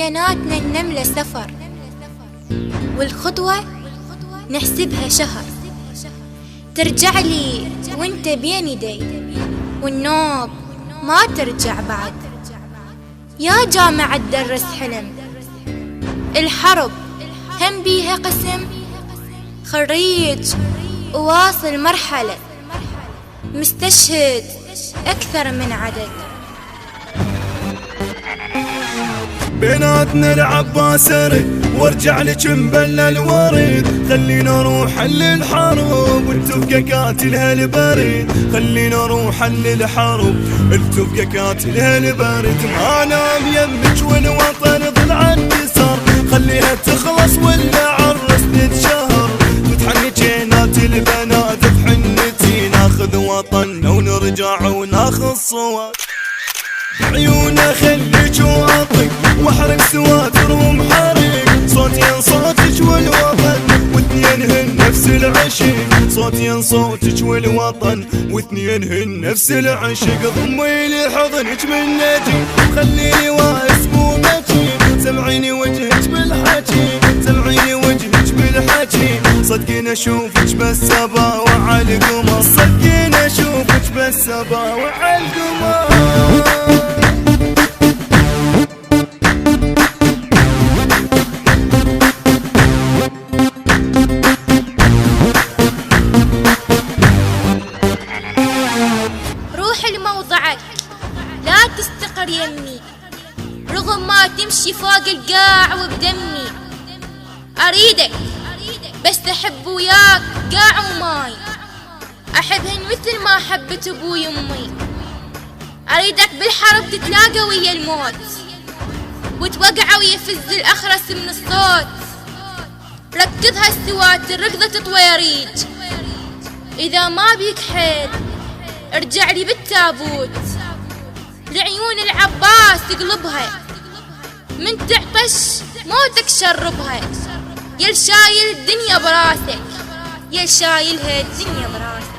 بيناتنا النملة سفر، والخطوة نحسبها شهر. ترجع لي وانت بين يدي، والنوب ما ترجع بعد. يا جامعة تدرس حلم، الحرب هم بيها قسم. خريج وواصل مرحلة، مستشهد أكثر من عدد. بيناتنا العباس ارد، وارجع لك مبلل الوريد. خلينا نروح للحرب والتبقى قاتل هالبريد. خلينا نروح للحرب التبقى قاتل هالبريد. ما نام يمك والوطن ضلع النسر، خليها تخلص ولا عرس نتشهر. تتحني جينات البنات بحنتي، ناخذ وطننا ونرجع وناخذ صور. عيونا خليك واطق واحرق سواتر ومحرق. صوتين صوتك والوطن واثنين هن نفس العشق. صوتين صوتك والوطن واثنين هن نفس العشق. ضمي لي حضنك من نجي، خليني واقف مو بكي. سمعيني وجهك بالحكي، سمعيني وجهك بالحكي. صدقيني اشوفك بس ابا وعلى القمر، صدقيني اشوفك بس ابا وعلى القمر. لا تستقر يمي، رغم ما تمشي فوق القاع وبدمي. أريدك بس أحب وياك قاع وماي، أحبهن مثل ما حبت أبوي وأمي. أريدك بالحرب تتلاقى ويا الموت، وتوقع ويفز الأخرس من الصوت. ركضها السواتر ركضة طويريج، إذا ما بيك حيل ارجع لي بالتابوت. لعيون العباس تقلبها، من تعطش موتك شربها. يا شايل الدنيا براسك، يا شايلها الدنيا براسك.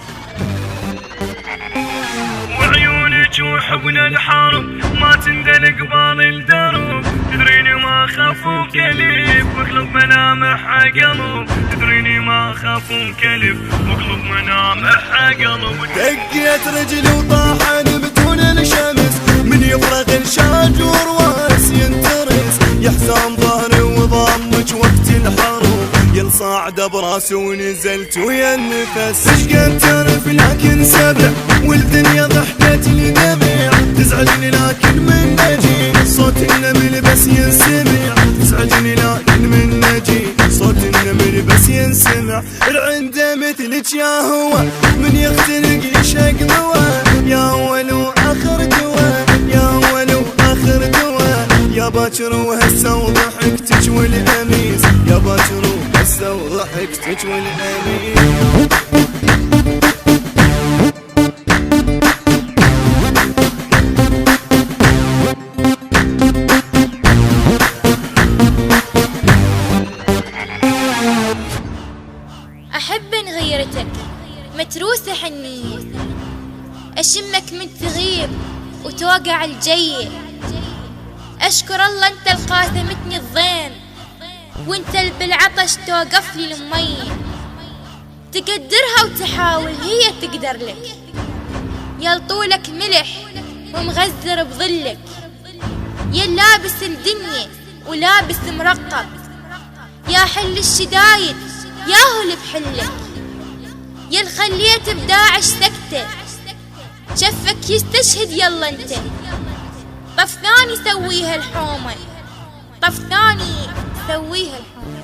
وعيونك وحبل الحرب ما تندلق بال الدرب. تدريني ما خافوا كلب واقلب ملامح قلب. تدريني ما خافوا كلب واقلب ملامح قلب. دقيت رجلي وطاح بدون الشمس، من يفرغ الشاج ورواس ينترس. يا حزام ظهري وضمك وقت الحرب، ينصعد براسي ونزلت ويا النفس. اشقد تعرف لكن سبع، والدنيا ضحكت لي دمع. تزعجني لكن من نجي صوت النمل بس ينسمع. تزعجني لكن من نجي صوت النمل بس ينسمع. العنده مثلك يا هو، من يختلق يشق ضوى. يا اول واخر دوا، يا اول واخر دوا. يا باكر وهسه وضحكتك والاميس، يا باكر وهسه وضحكتك والاميس. أحب إن غيرتك متروسة حنية، أشمك من تغيب وتوقع الجية. أشكر الله أنت القاسمتني الضيم، وأنت اللي بالعطش توقف لي المية. تقدرها وتحاول هي تقدر لك، يا طولك ملح ومغزر بظلك. يا لابس الدنيا ولابس مرقب، يا حل الشدايد يا هو اللي بحلك. يا الخليت بداعش سكتة، شفك يستشهد يلا انت. طف ثاني سويها الحومة، طف ثاني سويها الحومة.